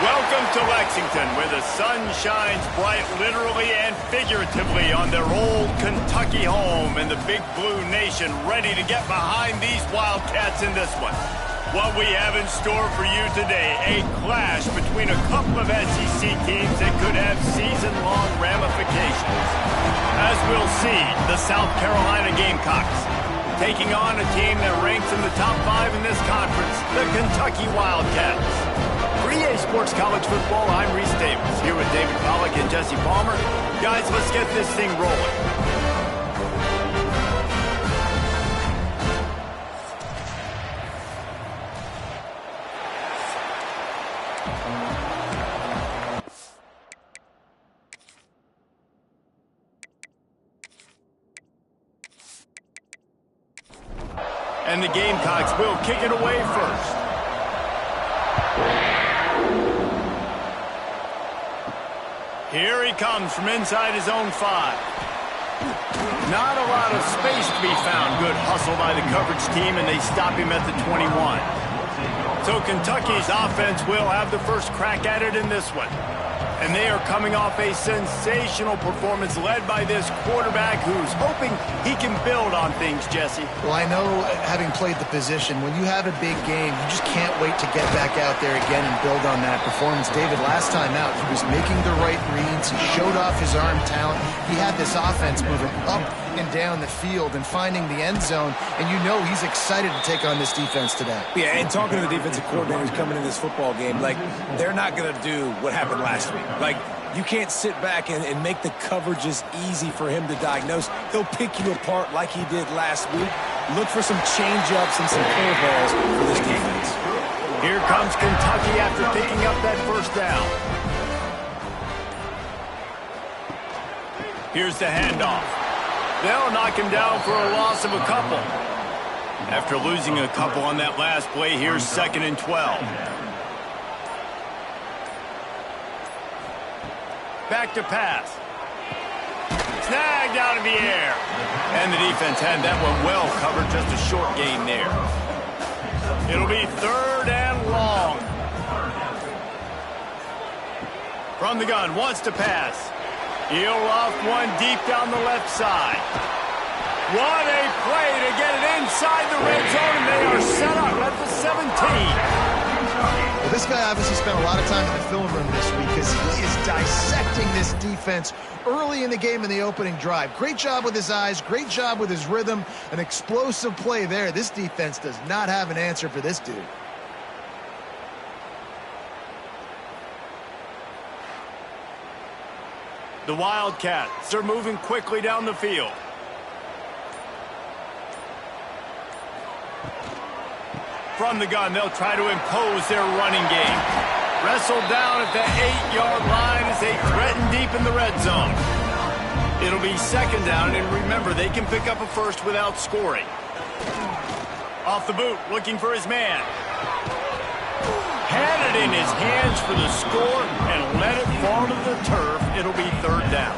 Welcome to Lexington, where the sun shines bright literally and figuratively on their old Kentucky home, and the Big Blue Nation ready to get behind these Wildcats in this one. What we have in store for you today, a clash between a couple of SEC teams that could have season-long ramifications. As we'll see, the South Carolina Gamecocks taking on a team that ranks in the top 5 in this conference, the Kentucky Wildcats. For EA Sports College Football, I'm Reese Davis, here with David Pollack and Jesse Palmer. Guys, let's get this thing rolling. And the Gamecocks will kick it away first. Here he comes from inside his own 5. Not a lot of space to be found. Good hustle by the coverage team, and they stop him at the 21. So Kentucky's offense will have the first crack at it in this one. And they are coming off a sensational performance led by this quarterback who's hoping he can build on things, Jesse. Well, I know, having played the position, when you have a big game, you just can't wait to get back out there again and build on that performance. David, last time out, he was making the right reads. He showed off his arm talent. He had this offense moving up and down the field and finding the end zone, and you know he's excited to take on this defense today. Yeah, and talking to the defensive coordinators coming in this football game, like, they're not going to do what happened last week. Like, you can't sit back and make the coverages easy for him to diagnose. He'll pick you apart like he did last week. Look for some change-ups and some curveballs for this defense. Here comes Kentucky after picking up that first down. Here's the handoff. They'll knock him down for a loss of a couple. After losing a couple on that last play, here's 2nd and 12. Back to pass. Snagged out of the air. And the defense had that one well covered, just a short gain there. It'll be 3rd and long. From the gun, wants to pass. He'll loft one deep down the left side. What a play to get it inside the red zone, and they are set up at the 17. Well, this guy obviously spent a lot of time in the film room this week because he is dissecting this defense early in the game in the opening drive. Great job with his eyes, great job with his rhythm, an explosive play there. This defense does not have an answer for this dude. The Wildcats are moving quickly down the field. From the gun, they'll try to impose their running game. Wrestled down at the 8-yard line as they threaten deep in the red zone. It'll be 2nd down, and remember, they can pick up a first without scoring. Off the boot, looking for his man. Had it in his hands for the score and let it fall to the turf. It'll be 3rd down.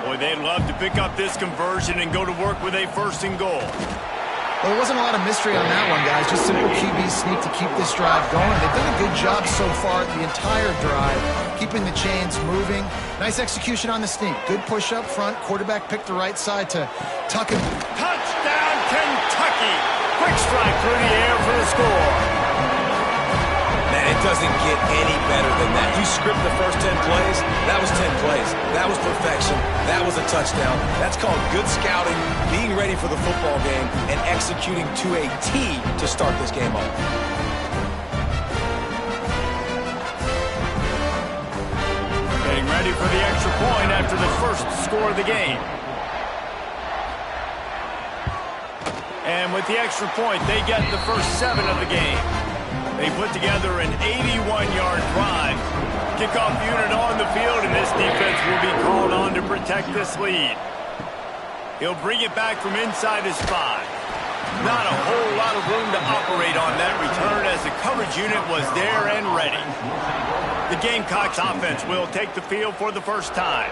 Boy, they'd love to pick up this conversion and go to work with a 1st and goal. Well, there wasn't a lot of mystery on that one, guys. Just simple QB sneak to keep this drive going. They've done a good job so far the entire drive, keeping the chains moving. Nice execution on the sneak. Good push up front. Quarterback picked the right side to tuck him. Touchdown, Kentucky! Quick strike through the air for the score. Man, it doesn't get any better than that. You script the first 10 plays, that was 10 plays. That was perfection. That was a touchdown. That's called good scouting, being ready for the football game, and executing to a T to start this game off. Getting ready for the extra point after the first score of the game. And with the extra point, they get the first 7 of the game. They put together an 81-yard drive. Kickoff unit on the field, and this defense will be called on to protect this lead. He'll bring it back from inside his 5. Not a whole lot of room to operate on that return as the coverage unit was there and ready. The Gamecocks offense will take the field for the first time.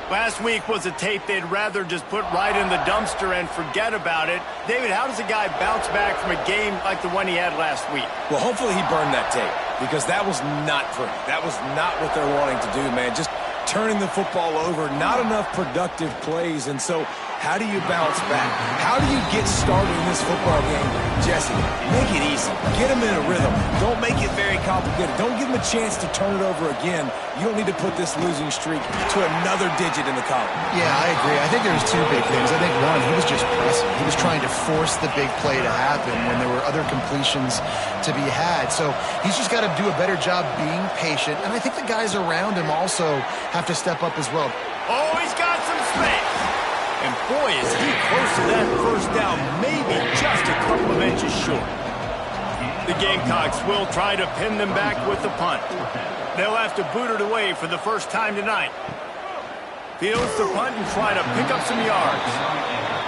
Last week was a tape they'd rather just put right in the dumpster and forget about it. David, how does a guy bounce back from a game like the one he had last week? Well, hopefully he burned that tape. because that was not pretty. That was not what they're wanting to do, man. Just turning the football over, not enough productive plays. And so how do you bounce back? How do you get started in this football game? Jesse, make it easy. Get them in a rhythm. Don't make it very complicated. Don't give them a chance to turn it over again. You don't need to put this losing streak to another digit in the column. Yeah, I agree. I think there was two big things. I think, one, he was just pressing. He was trying to force the big play to happen when there were other completions to be had. So he's just got to do a better job being patient. And I think the guys around him also have to step up as well. Oh, he's got some space. And boy, is he close to that first down, maybe just a couple of inches short. The Gamecocks will try to pin them back with the punt. They'll have to boot it away for the first time tonight. Fields the punt and try to pick up some yards.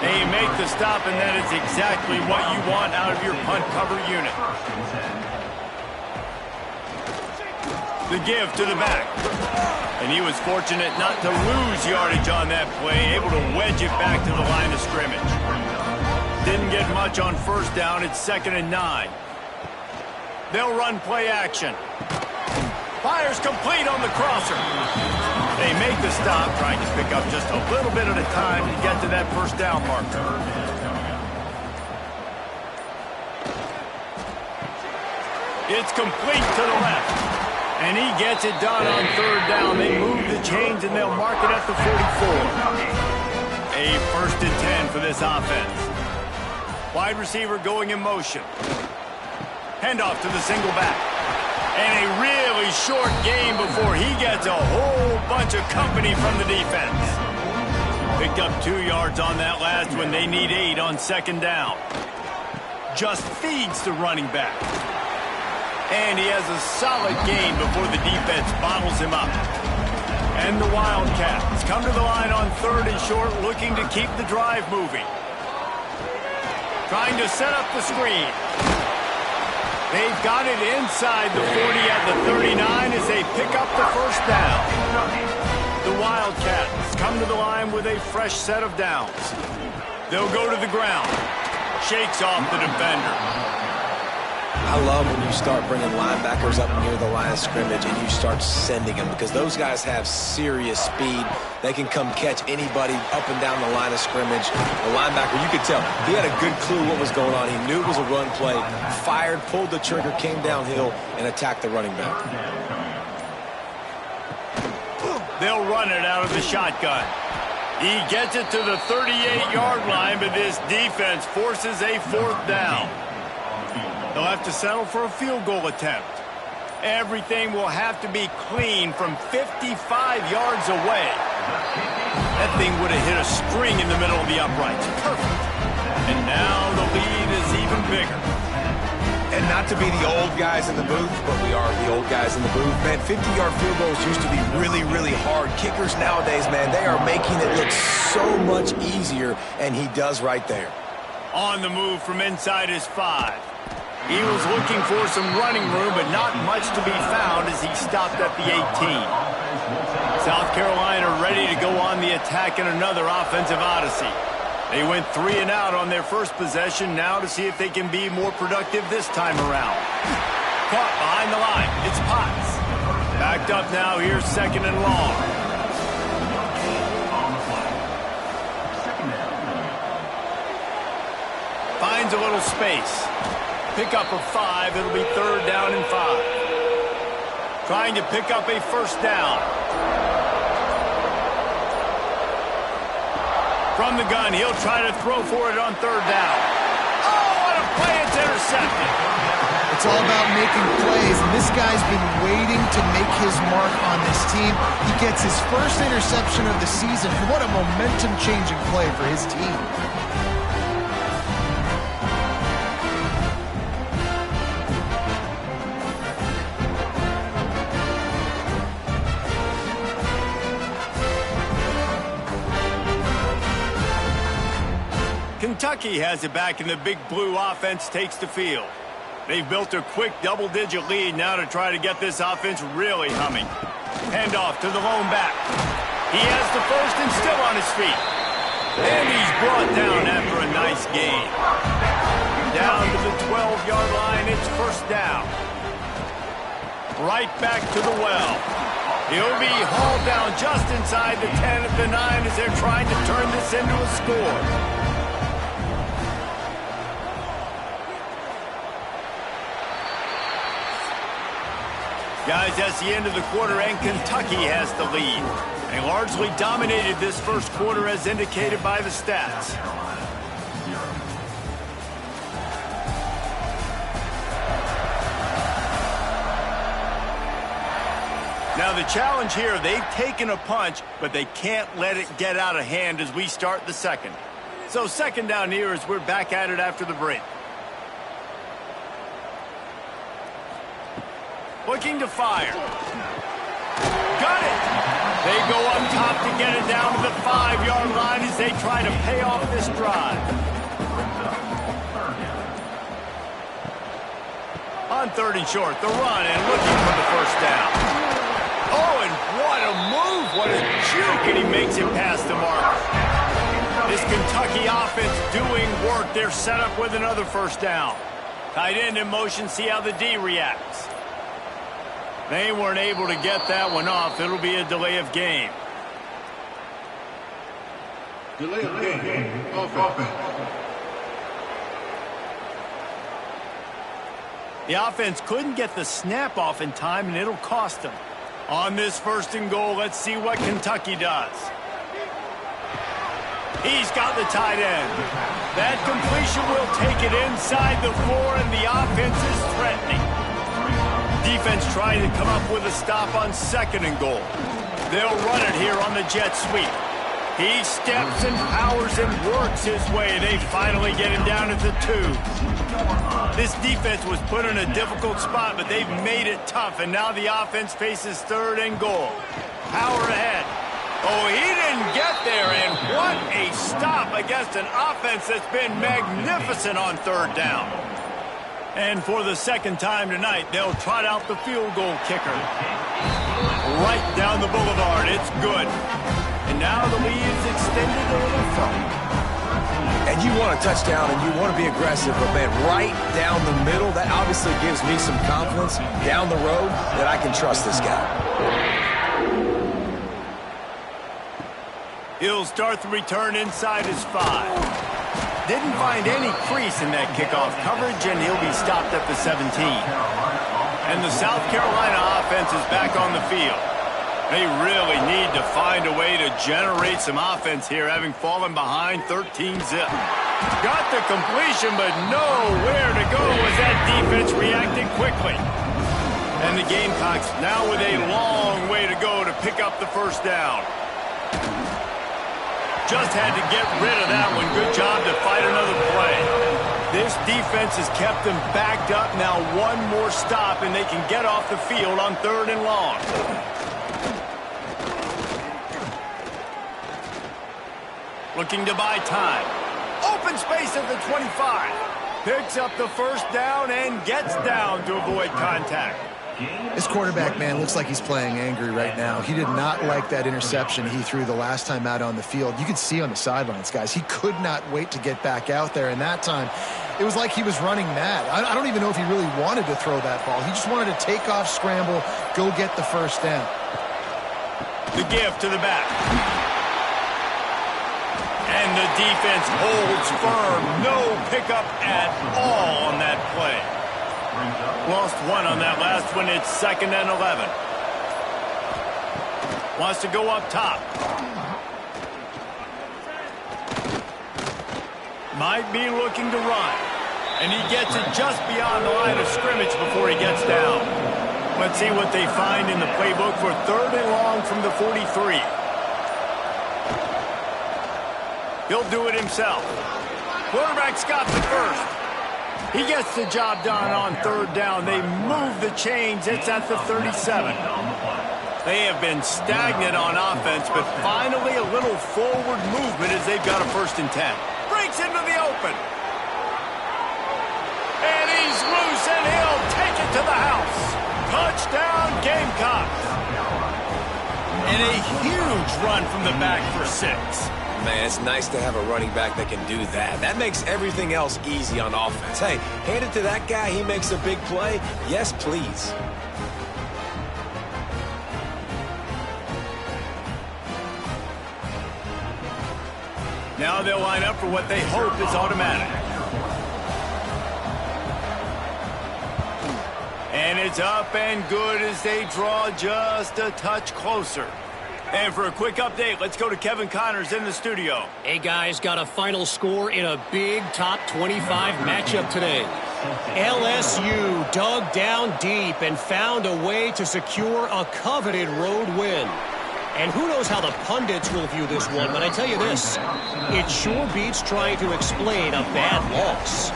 They make the stop, and that is exactly what you want out of your punt cover unit. The give to the back. And he was fortunate not to lose yardage on that play, able to wedge it back to the line of scrimmage. Didn't get much on first down. It's 2nd and 9. They'll run play action. Fires complete on the crosser. They make the stop, trying to pick up just a little bit at a time to get to that first down marker. It's complete to the left. And he gets it done on 3rd down. They move the chains, and they'll mark it at the 44. A 1st and 10 for this offense. Wide receiver going in motion. Handoff to the single back. And a really short game before he gets a whole bunch of company from the defense. Picked up 2 yards on that last one. They need 8 on 2nd down. Just feeds the running back. And he has a solid gain before the defense bottles him up. And the Wildcats come to the line on 3rd and short, looking to keep the drive moving. Trying to set up the screen. They've got it inside the 40 at the 39 as they pick up the first down. The Wildcats come to the line with a fresh set of downs. They'll go to the ground. Shakes off the defender. I love when you start bringing linebackers up near the line of scrimmage and you start sending them, because those guys have serious speed. They can come catch anybody up and down the line of scrimmage. The linebacker, you could tell, he had a good clue what was going on. He knew it was a run play, fired, pulled the trigger, came downhill, and attacked the running back. They'll run it out of the shotgun. He gets it to the 38-yard line, but this defense forces a 4th down. They'll have to settle for a field goal attempt. Everything will have to be clean from 55 yards away. That thing would have hit a string in the middle of the uprights. Perfect. And now the lead is even bigger. And not to be the old guys in the booth, but we are the old guys in the booth, man. 50-yard field goals used to be really, really hard. Kickers nowadays, man, they are making it look so much easier, and he does right there. On the move from inside his 5. He was looking for some running room, but not much to be found as he stopped at the 18. South Carolina ready to go on the attack in another offensive odyssey. They went 3 and out on their first possession, now to see if they can be more productive this time around. Caught behind the line. It's Potts. Backed up now. Here's 2nd and long. Finds a little space. Pickup of 5. It'll be 3rd down and 5. Trying to pick up a first down. From the gun, he'll try to throw for it on 3rd down. Oh, what a play. It's intercepted. It's all about making plays, and this guy's been waiting to make his mark on this team. He gets his first interception of the season. What a momentum-changing play for his team. Kentucky has it back, and the Big Blue offense takes the field. They've built a quick double-digit lead now to try to get this offense really humming. Handoff to the lone back. He has the first and still on his feet. And he's brought down after a nice gain. Down to the 12-yard line, it's first down. right back to the well. He'll be hauled down just inside the 10 at the 9 as they're trying to turn this into a score. Guys, that's the end of the quarter, and Kentucky has the lead. They largely dominated this first quarter as indicated by the stats. Now the challenge here, they've taken a punch, but they can't let it get out of hand as we start the second. So second down here as we're back at it after the break. Looking to fire. Got it! They go up top to get it down to the 5-yard line as they try to pay off this drive. On 3rd and short, the run and looking for the first down. Oh, and what a move, what a juke, and he makes it past the mark. This Kentucky offense doing work. They're set up with another first down. Tight end in motion, see how the D reacts. They weren't able to get that one off. It'll be a delay of game. Delay of game, offense. The offense couldn't get the snap off in time, and it'll cost them. On this 1st and goal, let's see what Kentucky does. He's got the tight end. That completion will take it inside the 4, and the offense is threatening. Defense trying to come up with a stop on 2nd and goal. They'll run it here on the jet sweep. He steps and powers and works his way. They finally get him down at the 2. This defense was put in a difficult spot, but they've made it tough, and now the offense faces 3rd and goal. Power ahead. Oh, he didn't get there, and what a stop against an offense that's been magnificent on 3rd down. And for the second time tonight, they'll trot out the field goal kicker. Right down the boulevard. It's good. And now the lead is extended a little further. And you want a touchdown and you want to be aggressive, but man, right down the middle, that obviously gives me some confidence down the road that I can trust this guy. He'll start the return inside his 5. Didn't find any crease in that kickoff coverage, and he'll be stopped at the 17. And the South Carolina offense is back on the field. They really need to find a way to generate some offense here, having fallen behind 13-zip. Got the completion, but nowhere to go as that defense reacted quickly. And the Gamecocks now with a long way to go to pick up the first down. Just had to get rid of that one. Good job to fight another play. This defense has kept them backed up. Now one more stop, and they can get off the field on 3rd and long. Looking to buy time. Open space at the 25. Picks up the first down and gets down to avoid contact. This quarterback, man, looks like he's playing angry right now. He did not like that interception he threw the last time out on the field. You could see on the sidelines, guys, he could not wait to get back out there. And that time, it was like he was running mad. I don't even know if he really wanted to throw that ball. He just wanted to take off, scramble, go get the first down. The give to the back. And the defense holds firm. No pickup at all on that play. Lost one on that last one. It's 2nd and 11. Wants to go up top. Might be looking to run. And he gets it just beyond the line of scrimmage before he gets down. Let's see what they find in the playbook for 3rd and long from the 43. He'll do it himself. Quarterback's got the first. He gets the job done on 3rd down. They move the chains. It's at the 37. They have been stagnant on offense, but finally a little forward movement as they've got a 1st and 10. Breaks into the open. And he's loose, and he'll take it to the house. Touchdown, Gamecocks. And a huge run from the back for 6. Man, it's nice to have a running back that can do that. That makes everything else easy on offense. Hey, hand it to that guy, he makes a big play. Yes, please. Now they'll line up for what they hope is automatic. And it's up and good as they draw just a touch closer. And for a quick update, let's go to Kevin Connors in the studio. Hey, guys, got a final score in a big top 25 matchup today. LSU dug down deep and found a way to secure a coveted road win. And who knows how the pundits will view this one, but I tell you this, it sure beats trying to explain a bad loss.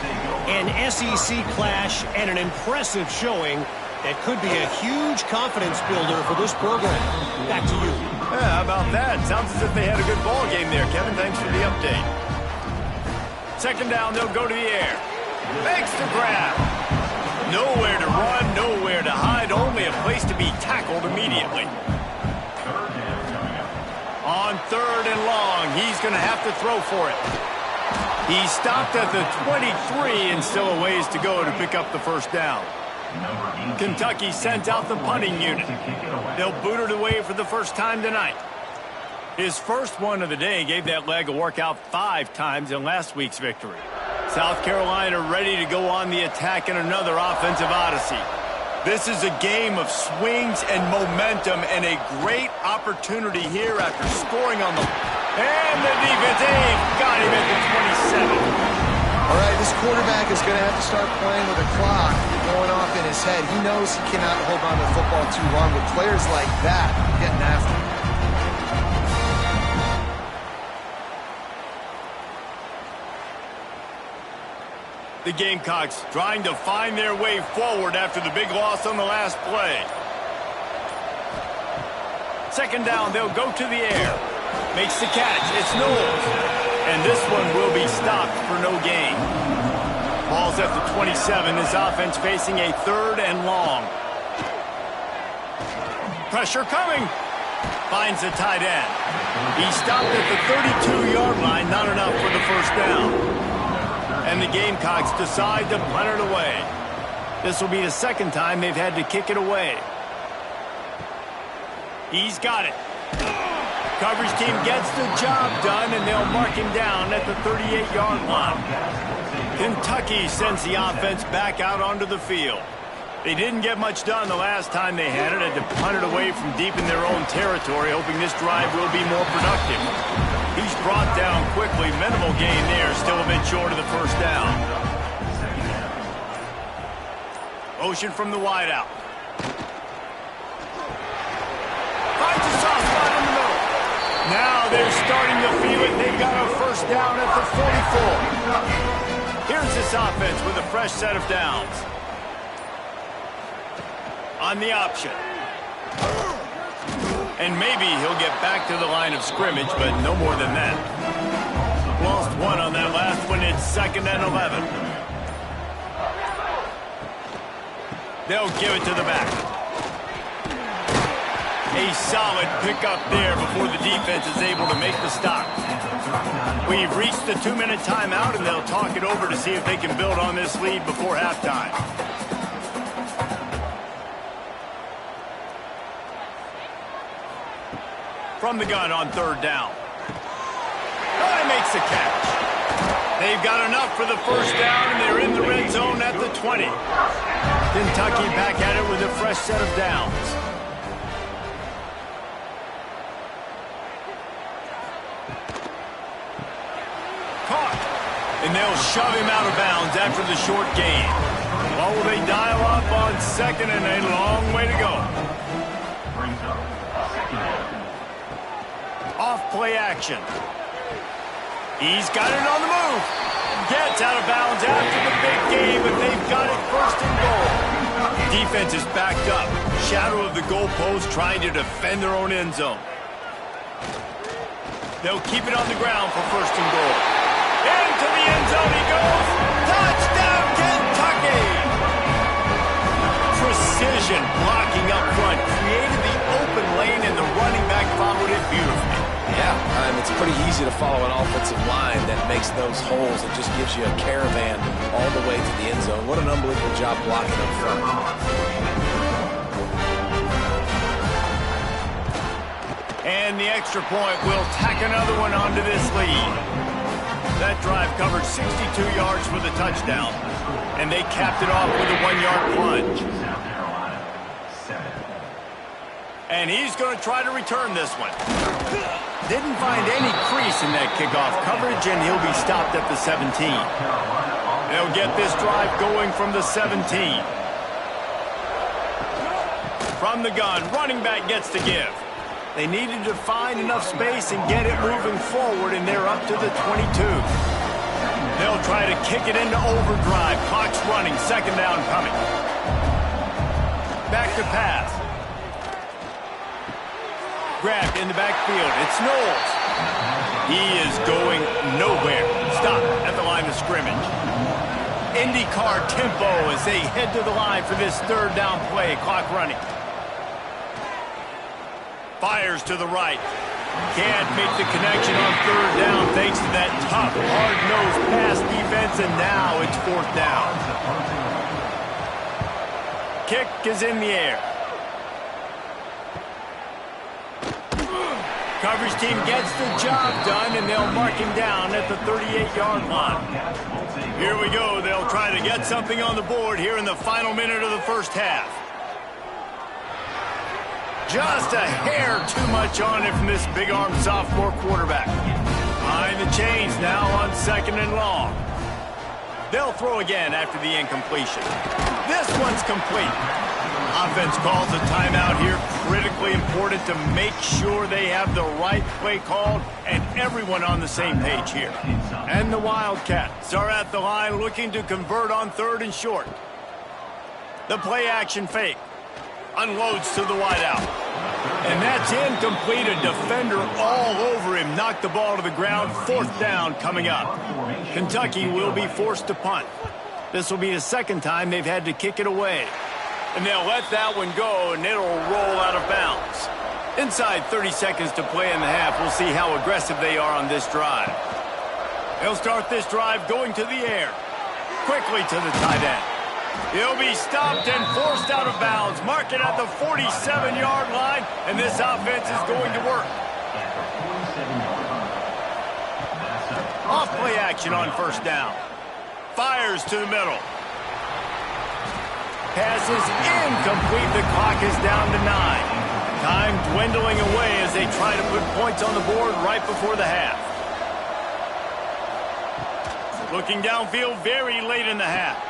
An SEC clash and an impressive showing that could be a huge confidence builder for this program. Back to you. Yeah, how about that? Sounds as if they had a good ball game there, Kevin. Thanks for the update. Second down, they'll go to the air. Makes the grab. Nowhere to run, nowhere to hide, only a place to be tackled immediately. On third and long, he's going to have to throw for it. He stopped at the 23 and still a ways to go to pick up the first down. Kentucky sent out the punting unit. They'll boot it away for the first time tonight. His first one of the day gave that leg a workout 5 times in last week's victory. South Carolina ready to go on the attack in another offensive odyssey. This is a game of swings and momentum and a great opportunity here after scoring on the... And the defense got him at the 27. All right, this quarterback is going to have to start playing with a clock going off in his head. He knows he cannot hold on to the football too long with players like that getting after him. The Gamecocks trying to find their way forward after the big loss on the last play. Second down, they'll go to the air. Makes the catch. It's Knowles. And this one will be stopped for no gain. Ball's at the 27. This offense facing a third and long. Pressure coming. Finds the tight end. He stopped at the 32-yard line. Not enough for the first down. And the Gamecocks decide to punt it away. This will be the second time they've had to kick it away. He's got it. Coverage team gets the job done, and they'll mark him down at the 38-yard line. Kentucky sends the offense back out onto the field. They didn't get much done the last time they had it. Had to punt it away from deep in their own territory, hoping this drive will be more productive. He's brought down quickly. Minimal gain there. Still a bit short of the first down. Motion from the wideout. Finds a soft spot in the middle. Now they're starting to feel it. They've got a first down at the 44. Here's this offense with a fresh set of downs. On the option. And maybe he'll get back to the line of scrimmage, but no more than that. Lost one on that last one. It's 2nd and 11. They'll give it to the back. A solid pickup there before the defense is able to make the stop. We've reached the 2-minute timeout, and they'll talk it over to see if they can build on this lead before halftime. From the gun on third down. Oh, he makes the catch. They've got enough for the first down, and they're in the red zone at the 20. Kentucky back at it with a fresh set of downs. Caught. And they'll shove him out of bounds after the short gain. Or will they dial up on second and a long way to go? Off-play action. He's got it on the move. Gets out of bounds after the big game, but they've got it first and goal. Defense is backed up. Shadow of the goalpost trying to defend their own end zone. They'll keep it on the ground for first and goal. Into the end zone he goes. Touchdown, Kentucky! Precision blocking up front. Created the open lane, and the running back followed it beautifully. Yeah, it's pretty easy to follow an offensive line that makes those holes. It just gives you a caravan all the way to the end zone. What an unbelievable job blocking up front. And the extra point will tack another one onto this lead. That drive covered 62 yards for the touchdown, and they capped it off with a 1-yard plunge. And he's going to try to return this one. Didn't find any crease in that kickoff coverage, and he'll be stopped at the 17. They'll get this drive going from the 17. From the gun, running back gets to give. They needed to find enough space and get it moving forward, and they're up to the 22. They'll try to kick it into overdrive. Clock's running, second down coming. Back to pass. Grabbed in the backfield. It's Knowles. He is going nowhere. Stop at the line of scrimmage. IndyCar tempo as they head to the line for this third down play. Clock running. Fires to the right. Can't make the connection on third down thanks to that tough, hard-nosed pass defense, and now it's fourth down. Kick is in the air. Coverage team gets the job done, and they'll mark him down at the 38-yard line. Here we go. They'll try to get something on the board here in the final minute of the first half. Just a hair too much on it from this big-armed sophomore quarterback. Behind the chains now on second and long. They'll throw again after the incompletion. This one's complete. Offense calls a timeout here. Critically important to make sure they have the right play called and everyone on the same page here. And the Wildcats are at the line looking to convert on third and short. The play action fake. Unloads to the wideout. And that's incomplete. A defender all over him. Knocked the ball to the ground. Fourth down coming up. Kentucky will be forced to punt. This will be the second time they've had to kick it away. And they'll let that one go, and it'll roll out of bounds. Inside 30 seconds to play in the half. We'll see how aggressive they are on this drive. They'll start this drive going to the air. Quickly to the tight end. He'll be stopped and forced out of bounds. Mark it at the 47-yard line, and this offense is going to work. Off play action on first down. Fires to the middle. Pass is incomplete. The clock is down to 9. Time dwindling away as they try to put points on the board right before the half. Looking downfield very late in the half.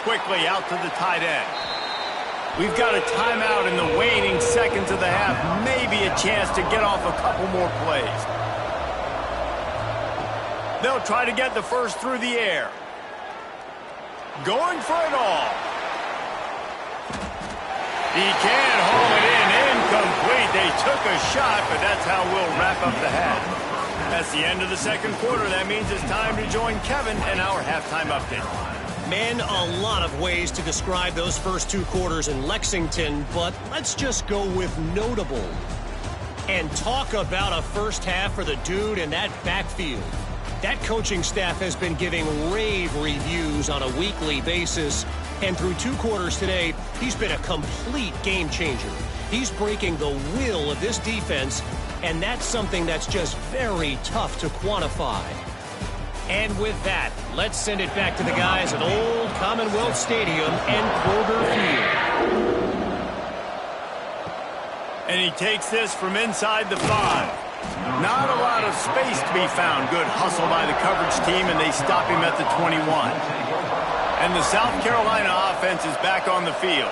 Quickly out to the tight end. We've got a timeout in the waning seconds of the half. Maybe a chance to get off a couple more plays. They'll try to get the first through the air. Going for it all. He can't haul it in. Incomplete. They took a shot, but that's how we'll wrap up the half. That's the end of the second quarter. That means it's time to join Kevin and our halftime update. Man, a lot of ways to describe those first two quarters in Lexington, but let's just go with notable. And talk about a first half for the dude in that backfield. That coaching staff has been giving rave reviews on a weekly basis. And through two quarters today, he's been a complete game changer. He's breaking the will of this defense, and that's something that's just very tough to quantify. And with that, let's send it back to the guys at Old Commonwealth Stadium and Kroger Field. And he takes this from inside the 5. Not a lot of space to be found. Good hustle by the coverage team, and they stop him at the 21. And the South Carolina offense is back on the field.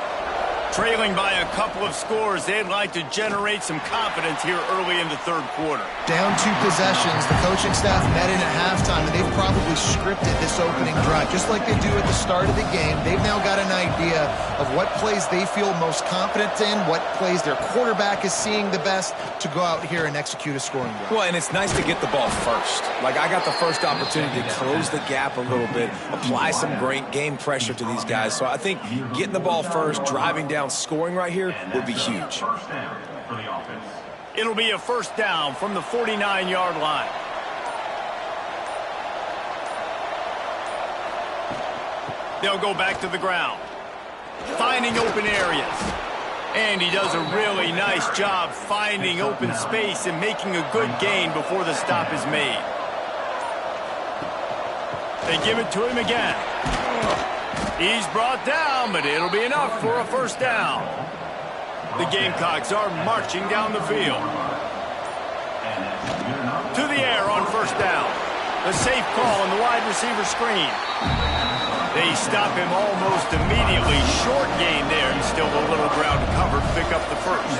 Trailing by a couple of scores, they'd like to generate some confidence here early in the third quarter. Down 2 possessions, the coaching staff met in at halftime, and they've probably scripted this opening drive. Just like they do at the start of the game, they've now got an idea of what plays they feel most confident in, what plays their quarterback is seeing the best to go out here and execute a scoring drive. Well, and it's nice to get the ball first. Like, I got the first opportunity to close the gap a little bit, apply some great game pressure to these guys. So I think getting the ball first, driving down, scoring right here would be huge. It'll be a first down from the 49-yard line. They'll go back to the ground, finding open areas. And he does a really nice job finding open space and making a good gain before the stop is made. They give it to him again. He's brought down, but it'll be enough for a first down. The Gamecocks are marching down the field. To the air on first down. A safe call on the wide receiver screen. They stop him almost immediately. Short gain there, and still a little ground covered to pick up the first.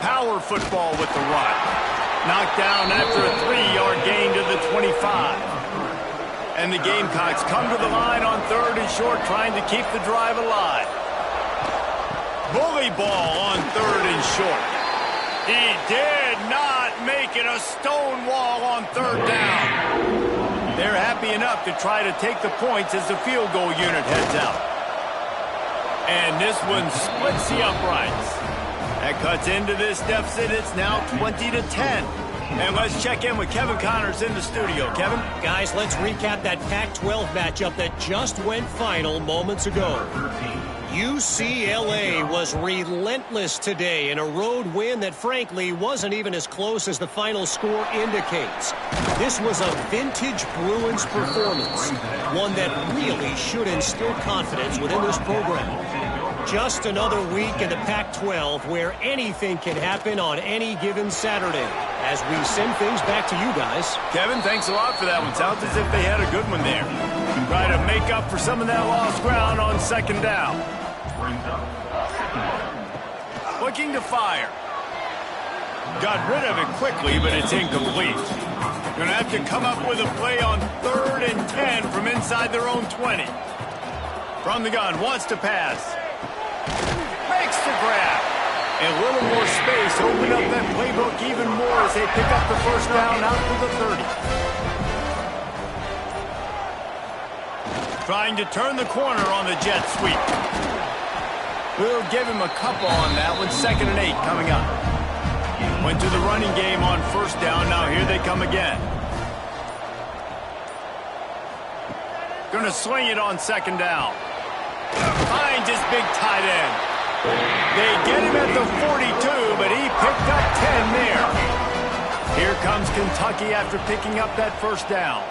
Power football with the run. Knocked down after a 3-yard gain to the 25. And the Gamecocks come to the line on 3rd and short, trying to keep the drive alive. Bully ball on 3rd and short. He did not make it a stone wall on 3rd down. They're happy enough to try to take the points as the field goal unit heads out. And this one splits the uprights. That cuts into this deficit. It's now 20-10. And let's check in with Kevin Connors in the studio. Kevin? Guys, let's recap that Pac-12 matchup that just went final moments ago. UCLA was relentless today in a road win that, frankly, wasn't even as close as the final score indicates. This was a vintage Bruins performance, one that really should instill confidence within this program. Just another week in the Pac-12 where anything can happen on any given Saturday. As we send things back to you guys. Kevin, thanks a lot for that one. Sounds as if they had a good one there. Try to make up for some of that lost ground on 2nd down. Looking to fire. Got rid of it quickly, but it's incomplete. Going to have to come up with a play on 3rd and 10 from inside their own 20. From the gun, wants to pass. Makes the grab. A little more space, open up that playbook even more as they pick up the first down out to the 30. Trying to turn the corner on the jet sweep. We'll give him a couple on that one. 2nd and 8 coming up. Went to the running game on first down. Now here they come again. Gonna swing it on 2nd down. Finds his big tight end. They get him at the 42, but he picked up 10 there. Here comes Kentucky after picking up that first down.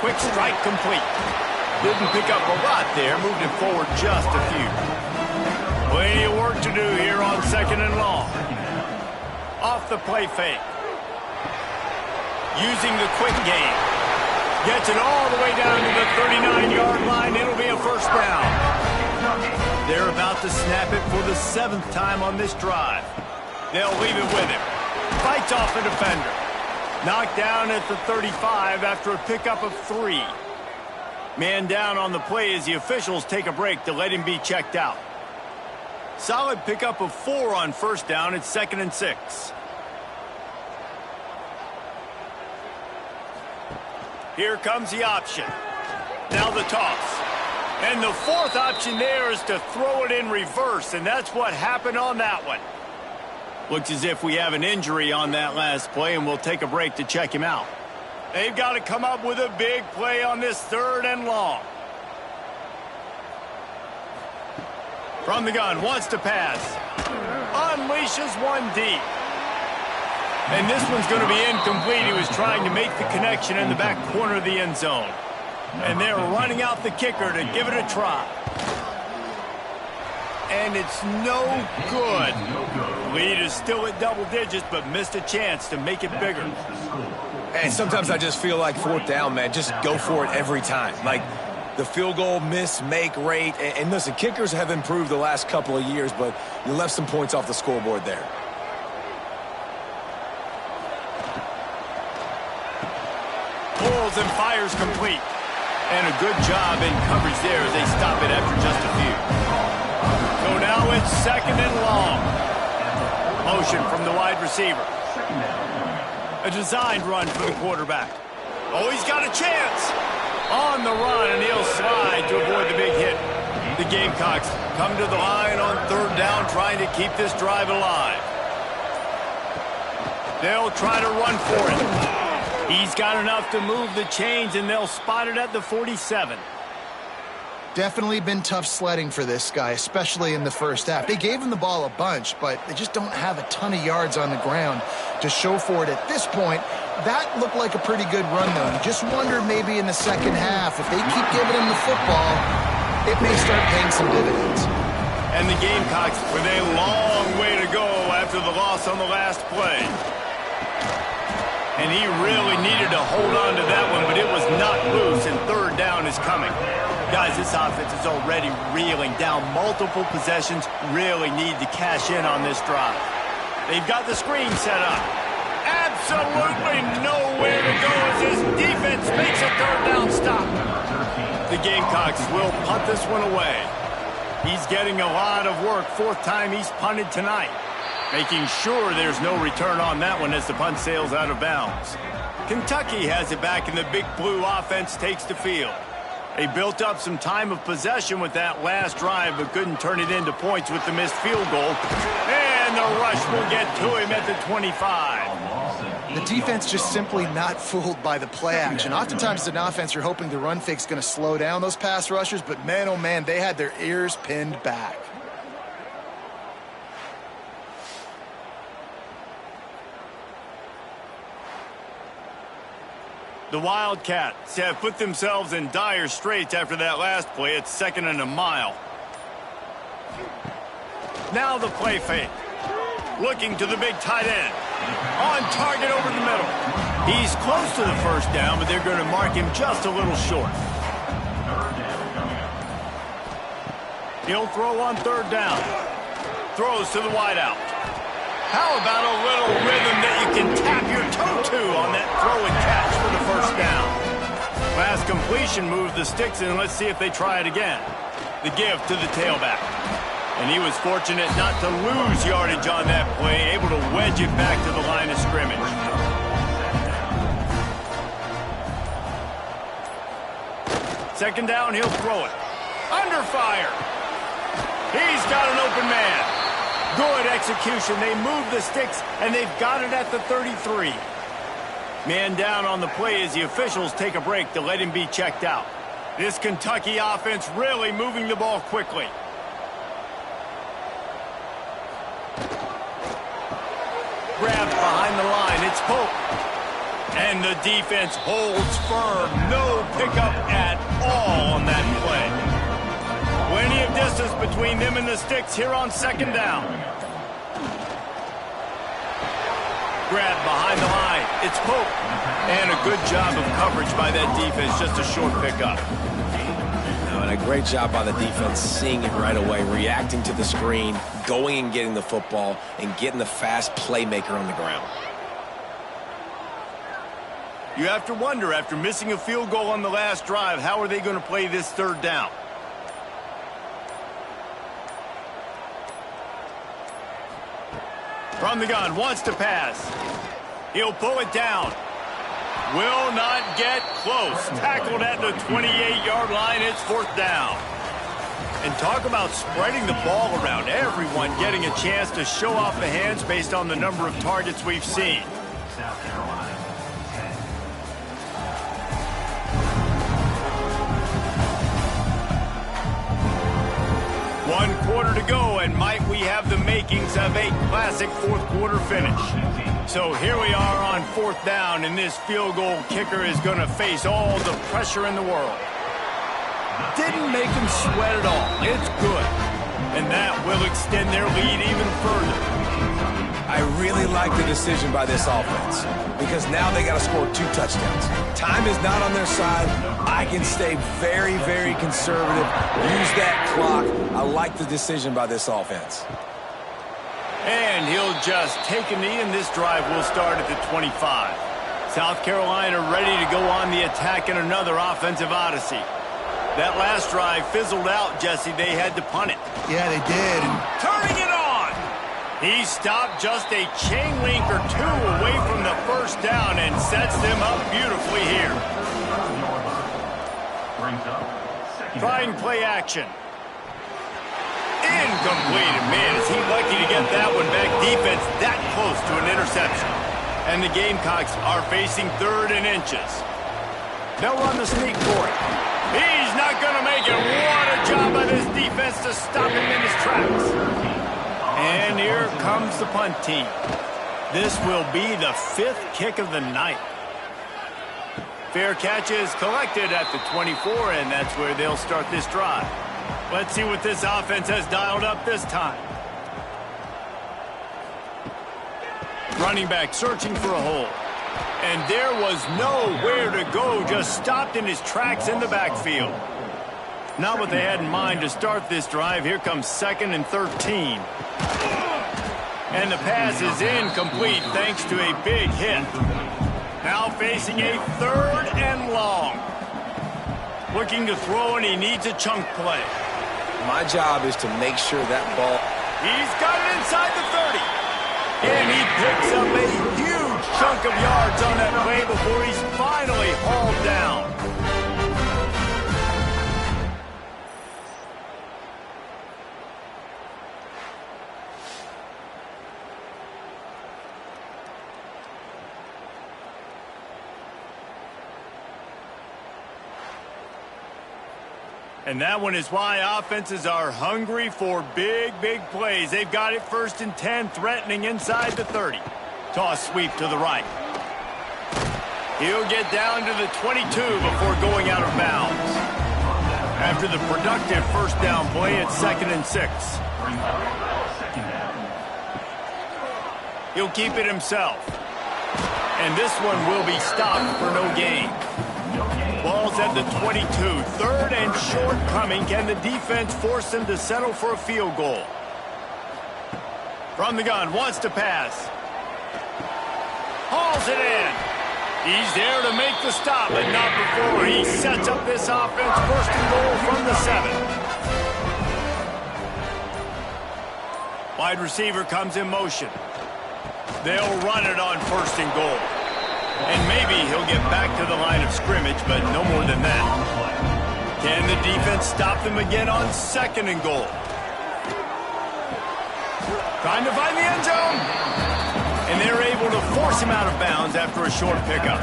Quick strike complete. Didn't pick up a lot there, moved it forward just a few. Plenty of work to do here on 2nd and long. Off the play fake. Using the quick game. Gets it all the way down to the 39-yard line. It'll be a first down. They're about to snap it for the 7th time on this drive. They'll leave it with him. Fights off a defender. Knocked down at the 35 after a pickup of 3. Man down on the play as the officials take a break to let him be checked out. Solid pickup of 4 on first down. It's 2nd and 6. Here comes the option. Now the toss. And the 4th option there is to throw it in reverse, and that's what happened on that one. Looks as if we have an injury on that last play, and we'll take a break to check him out. They've got to come up with a big play on this 3rd and long. From the gun, wants to pass. Unleashes one deep. And this one's going to be incomplete. He was trying to make the connection in the back corner of the end zone. And they're running out the kicker to give it a try. And it's no good. Lead is still at double digits, but missed a chance to make it bigger. And sometimes I just feel like 4th down, man, just go for it every time. Like the field goal miss-make rate. And listen, kickers have improved the last couple of years, but you left some points off the scoreboard there. Pulls and fires complete. And a good job in coverage there as they stop it after just a few. So now it's 2nd and long. Motion from the wide receiver. A designed run for the quarterback. Oh, he's got a chance. On the run, and he'll slide to avoid the big hit. The Gamecocks come to the line on 3rd down, trying to keep this drive alive. They'll try to run for it. He's got enough to move the chains, and they'll spot it at the 47. Definitely been tough sledding for this guy, especially in the first half. They gave him the ball a bunch, but they just don't have a ton of yards on the ground to show for it at this point. That looked like a pretty good run, though. You just wonder maybe in the second half, if they keep giving him the football, it may start paying some dividends. And the Gamecocks with a long way to go after the loss on the last play. And he really needed to hold on to that one, but it was not loose, and third down is coming. Guys, this offense is already reeling down multiple possessions, really need to cash in on this drive. They've got the screen set up. Absolutely nowhere to go as his defense makes a third down stop. The Gamecocks will punt this one away. He's getting a lot of work, fourth time he's punted tonight. Making sure there's no return on that one as the punt sails out of bounds. Kentucky has it back, and the Big Blue offense takes the field. They built up some time of possession with that last drive, but couldn't turn it into points with the missed field goal. And the rush will get to him at the 25. The defense just simply not fooled by the play action. Oftentimes, as an offense, you're hoping the run fake's going to slow down those pass rushers, but man, oh man, they had their ears pinned back. The Wildcats have put themselves in dire straits after that last play. It's 2nd and a mile. Now the play fake. Looking to the big tight end. On target over the middle. He's close to the first down, but they're going to mark him just a little short. He'll throw on third down. Throws to the wideout. How about a little rhythm that you can tap your toe to on that throw and catch for the first down? Last completion moved the sticks in. Let's see if they try it again. The give to the tailback. And he was fortunate not to lose yardage on that play, able to wedge it back to the line of scrimmage. Second down, he'll throw it. Under fire. He's got an open man. Good execution. They move the sticks, and they've got it at the 33. Man down on the play as the officials take a break to let him be checked out. This Kentucky offense really moving the ball quickly. Grabbed behind the line. It's Pope. And the defense holds firm. No pickup at all on that play. Plenty of distance between them and the sticks here on second down. Grab behind the line. It's Pope. And a good job of coverage by that defense. Just a short pickup. And a great job by the defense seeing it right away, reacting to the screen, going and getting the football, and getting the fast playmaker on the ground. You have to wonder, after missing a field goal on the last drive, how are they going to play this third down? From the gun, wants to pass. He'll pull it down. Will not get close. Tackled at the 28-yard line. It's fourth down. And talk about spreading the ball around. Everyone getting a chance to show off the hands based on the number of targets we've seen. One quarter to go, and might we have the makings of a classic fourth quarter finish. So here we are on fourth down, and this field goal kicker is going to face all the pressure in the world. Didn't make him sweat at all. It's good. And that will extend their lead even further. I really like the decision by this offense because now they got to score 2 touchdowns. Time is not on their side. I can stay very, very conservative. Use that clock. I like the decision by this offense. And he'll just take a knee, and this drive will start at the 25. South Carolina ready to go on the attack in another offensive odyssey. That last drive fizzled out, Jesse. They had to punt it. Yeah, they did. Turning it on. He stopped just a chain link or 2 away from the first down and sets them up beautifully here. Trying play action. Incomplete. Man, is he lucky to get that one back. Defense that close to an interception. And the Gamecocks are facing 3rd and inches. They'll run the sneak for it. He's not going to make it. What a job by this defense to stop him in his tracks. And here comes the punt team. This will be the 5th kick of the night. Fair catch is collected at the 24, and that's where they'll start this drive. Let's see what this offense has dialed up this time. Running back searching for a hole. And there was nowhere to go, just stopped in his tracks in the backfield. Not what they had in mind to start this drive. Here comes 2nd and 13. And the pass is incomplete thanks to a big hit. Now facing a 3rd and long. Looking to throw, and he needs a chunk play. My job is to make sure that ball... He's got it inside the 30. And he picks up a huge chunk of yards on that play before he's finally hauled down. And that one is why offenses are hungry for big, big plays. They've got it 1st and 10, threatening inside the 30. Toss sweep to the right. He'll get down to the 22 before going out of bounds. After the productive 1st down play, it's 2nd and 6. He'll keep it himself. And this one will be stopped for no gain. Ball's at the 22. 3rd and short coming. Can the defense force them to settle for a field goal? From the gun, wants to pass. Hauls it in. He's there to make the stop, but not before he sets up this offense. 1st and goal from the 7. Wide receiver comes in motion. They'll run it on 1st and goal. And maybe he'll get back to the line of scrimmage, but no more than that. Can the defense stop them again on 2nd and goal? Trying to find the end zone. And they're able to force him out of bounds after a short pickup.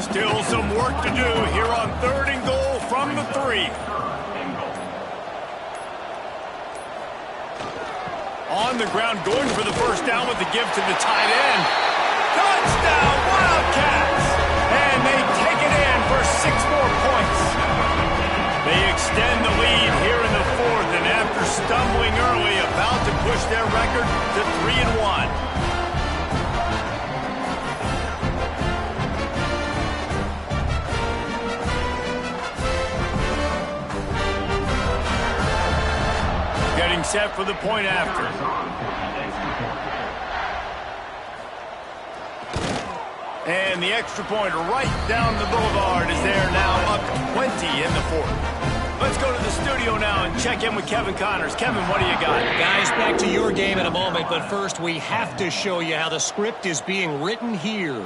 Still some work to do here on 3rd and goal from the 3. On the ground, going for the 1st down with the give to the tight end. Touchdown, Wildcats! And they take it in for 6 more points. They extend the lead here in the 4th, and after stumbling early, about to push their record to 3-1. Getting set for the point after. And the extra point right down the boulevard is there now, up 20 in the 4th. Let's go to the studio now and check in with Kevin Connors. Kevin, what do you got? Guys, back to your game in a moment, but first we have to show you how the script is being written here.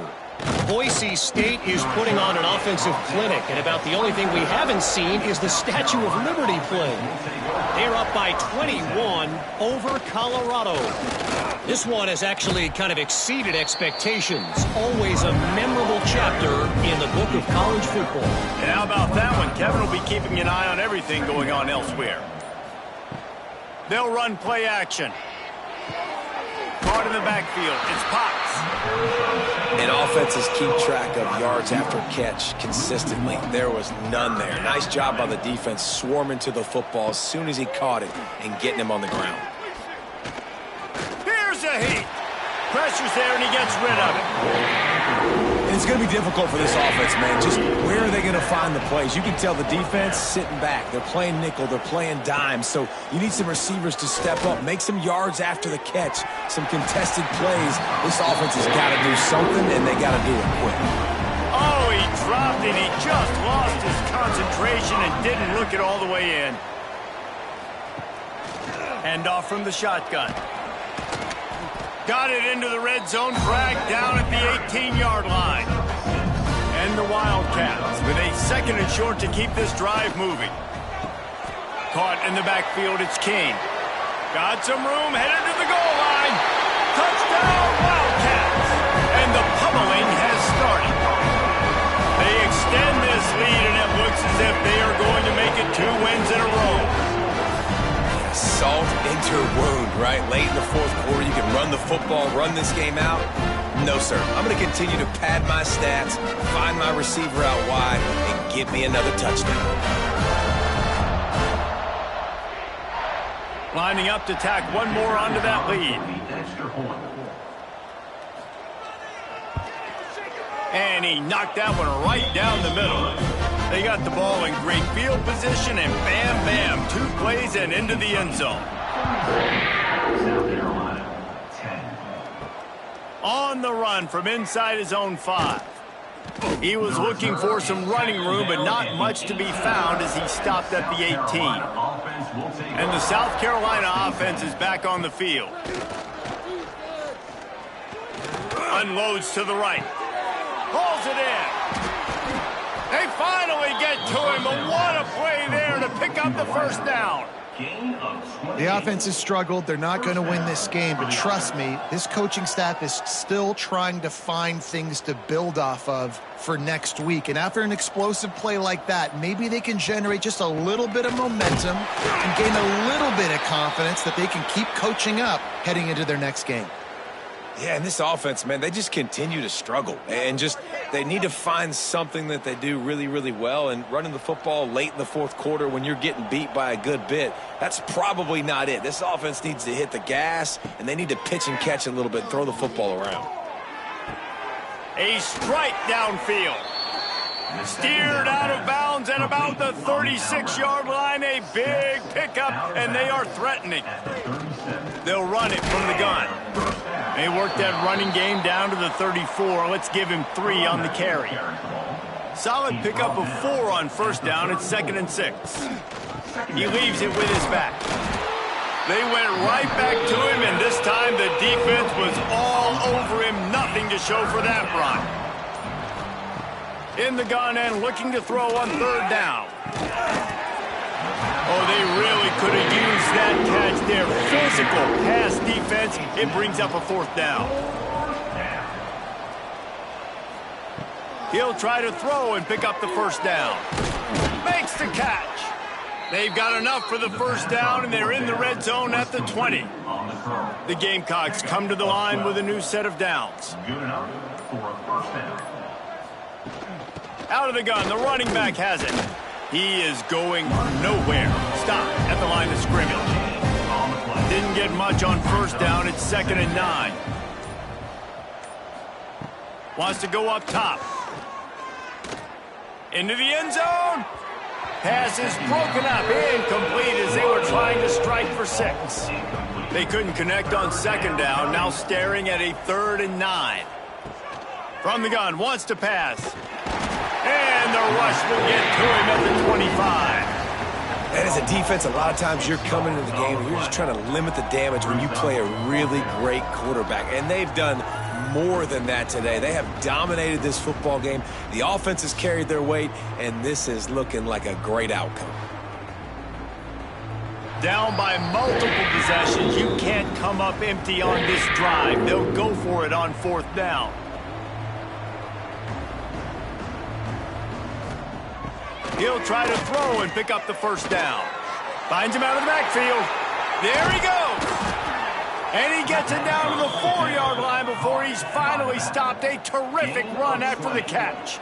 Boise State is putting on an offensive clinic, and about the only thing we haven't seen is the Statue of Liberty play. They're up by 21 over Colorado. This one has actually kind of exceeded expectations. Always a memorable chapter in the book of college football. And how about that one? Kevin will be keeping an eye on everything going on elsewhere. They'll run play action. Caught in the backfield. It's Potts. And offenses keep track of yards after catch consistently. There was none there. Nice job by the defense swarming to the football as soon as he caught it and getting him on the ground. Here's a heat. Pressure's there, and he gets rid of it. And it's going to be difficult for this offense, man. Just where are they going to find the plays? You can tell the defense sitting back. They're playing nickel. They're playing dime. So you need some receivers to step up, make some yards after the catch, some contested plays. This offense has got to do something, and they got to do it quick. Oh, he dropped it. He just lost his concentration and didn't look it all the way in. Hand off from the shotgun. Got it into the red zone, dragged down at the 18-yard line. And the Wildcats with a 2nd and short to keep this drive moving. Caught in the backfield, it's King. Got some room, headed to the goal line. Touchdown, Wildcats! And the pummeling has started. They extend this lead, and it looks as if they are going to make it 2 wins in a row. Salt into your wound, right? Late in the fourth quarter, you can run the football, run this game out. No, sir. I'm going to continue to pad my stats, find my receiver out wide, and get me another touchdown. Lining up to tack one more onto that lead. And he knocked that one right down the middle. They got the ball in great field position, and bam, bam, 2 plays and into the end zone. On the run from inside his own 5. He was looking for some running room, but not much to be found as he stopped at the 18. And the South Carolina offense is back on the field. Unloads to the right. Pulls it in. They finally get to him, but what a play there to pick up the first down. The offense has struggled. They're not going to win this game, but trust me, this coaching staff is still trying to find things to build off of for next week. And after an explosive play like that, maybe they can generate just a little bit of momentum and gain a little bit of confidence that they can keep coaching up heading into their next game. Yeah, and this offense, man, they just continue to struggle. And just, they need to find something that they do really, really well. And running the football late in the fourth quarter when you're getting beat by a good bit, that's probably not it. This offense needs to hit the gas, and they need to pitch and catch a little bit and throw the football around. A strike downfield. Steered out of bounds at about the 36-yard line. A big pickup, and they are threatening. They'll run it from the gun. They work that running game down to the 34. Let's give him 3 on the carry. Solid pickup of 4 on first down. It's 2nd and 6. He leaves it with his back. They went right back to him, and this time the defense was all over him. Nothing to show for that run. In the gun and looking to throw on 3rd down. Oh, they really could have used that catch there. Physical pass defense. It brings up a 4th down. He'll try to throw and pick up the first down. Makes the catch. They've got enough for the first down, and they're in the red zone at the 20. The Gamecocks come to the line with a new set of downs. Out of the gun, the running back has it. He is going nowhere. Stop at the line of scrimmage. Didn't get much on first down. It's 2nd and 9. Wants to go up top. Into the end zone. Pass is broken up. Incomplete as they were trying to strike for 6. They couldn't connect on 2nd down. Now staring at a 3rd and 9. From the gun, wants to pass. And the rush will get to him at the 25. And as a defense, a lot of times you're coming into the game and you're just trying to limit the damage when you play a really great quarterback. And they've done more than that today. They have dominated this football game. The offense has carried their weight, and this is looking like a great outcome. Down by multiple possessions. You can't come up empty on this drive. They'll go for it on 4th down. He'll try to throw and pick up the first down. Finds him out of the backfield. There he goes. And he gets it down to the 4-yard line before he's finally stopped. A terrific run after the catch.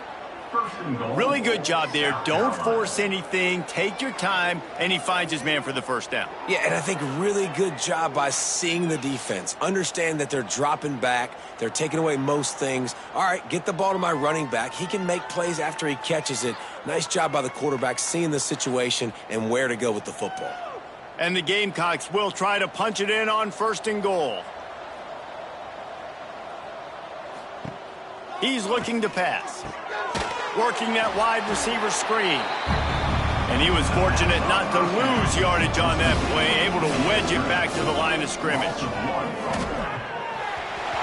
Really good job there. Don't force anything. Take your time. And he finds his man for the first down. Yeah, and I think really good job by seeing the defense. Understand that they're dropping back. They're taking away most things. All right, get the ball to my running back. He can make plays after he catches it. Nice job by the quarterback seeing the situation and where to go with the football. And the Gamecocks will try to punch it in on 1st and goal. He's looking to pass. Working that wide receiver screen. And he was fortunate not to lose yardage on that play, able to wedge it back to the line of scrimmage.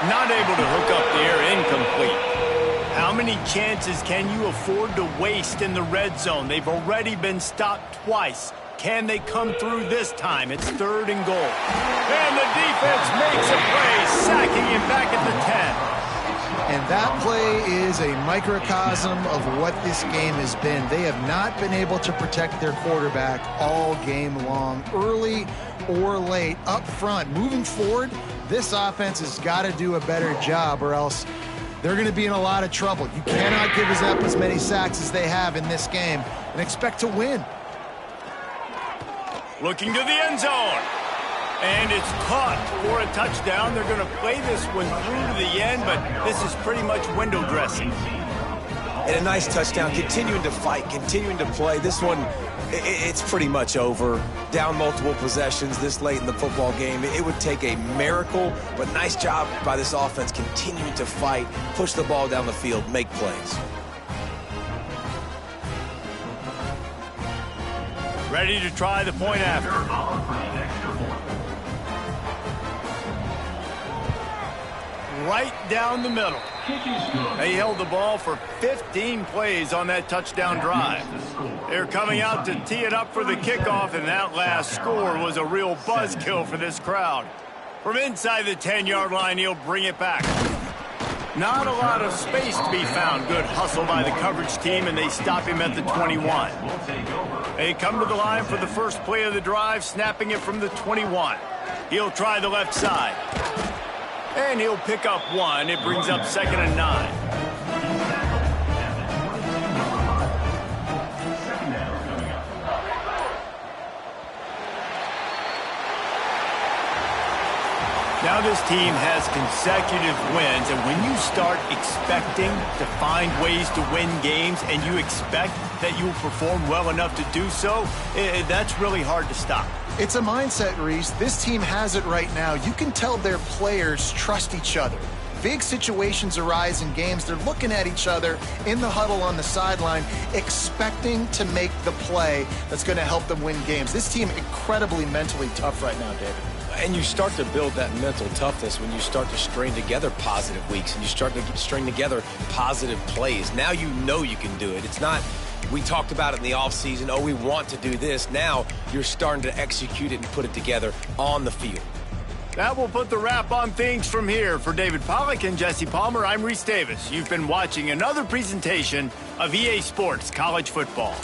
Not able to hook up there, incomplete. How many chances can you afford to waste in the red zone? They've already been stopped twice. Can they come through this time? It's 3rd and goal. And the defense makes a play, sacking him back at the 10. And that play is a microcosm of what this game has been. They have not been able to protect their quarterback all game long, early or late, up front. Moving forward, this offense has got to do a better job, or else they're going to be in a lot of trouble. You cannot give us up as many sacks as they have in this game and expect to win. Looking to the end zone. And it's caught for a touchdown. They're going to play this one through to the end, but this is pretty much window dressing. And a nice touchdown, continuing to fight, continuing to play. This one, it's pretty much over. Down multiple possessions this late in the football game. It would take a miracle, but nice job by this offense continuing to fight, push the ball down the field, make plays. Ready to try the point after. Right down the middle. They held the ball for 15 plays on that touchdown drive. They're coming out to tee it up for the kickoff, and that last score was a real buzzkill for this crowd. From inside the 10-yard line, he'll bring it back. Not a lot of space to be found. Good hustle by the coverage team, and they stop him at the 21. They come to the line for the first play of the drive, snapping it from the 21. He'll try the left side. And he'll pick up one. It brings up 2nd and 9. Now this team has consecutive wins, and when you start expecting to find ways to win games and you expect that you will perform well enough to do so, that's really hard to stop. It's a mindset, Reese. This team has it right now. You can tell their players trust each other. Big situations arise in games. They're looking at each other in the huddle on the sideline, expecting to make the play that's going to help them win games. This team incredibly mentally tough right now, David. And you start to build that mental toughness when you start to string together positive weeks and you start to string together positive plays. Now you know you can do it. It's not, we talked about it in the offseason, oh, we want to do this. Now you're starting to execute it and put it together on the field. That will put the wrap on things from here. For David Pollack and Jesse Palmer, I'm Reese Davis. You've been watching another presentation of EA Sports College Football.